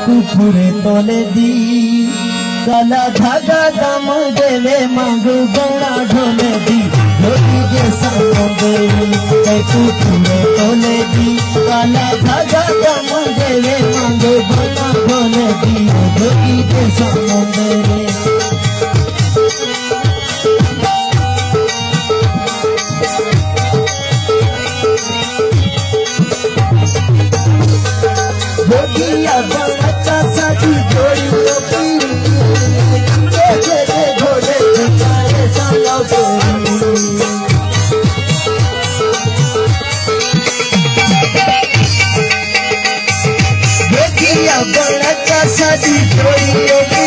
कुपुरे तोले दी काला धागा दाम देवे मांग गौड़ा ढोले दी जोगी जे समुंदे कुपुरे तोले दी काला धागा दाम देवे मांग गौड़ा ढोले दी जोगी जे समुंदे जोगिया बच्चा साथी जोड़ी घोड़े चढ़ाए साला जोगिया बच्चा साथी जोड़ी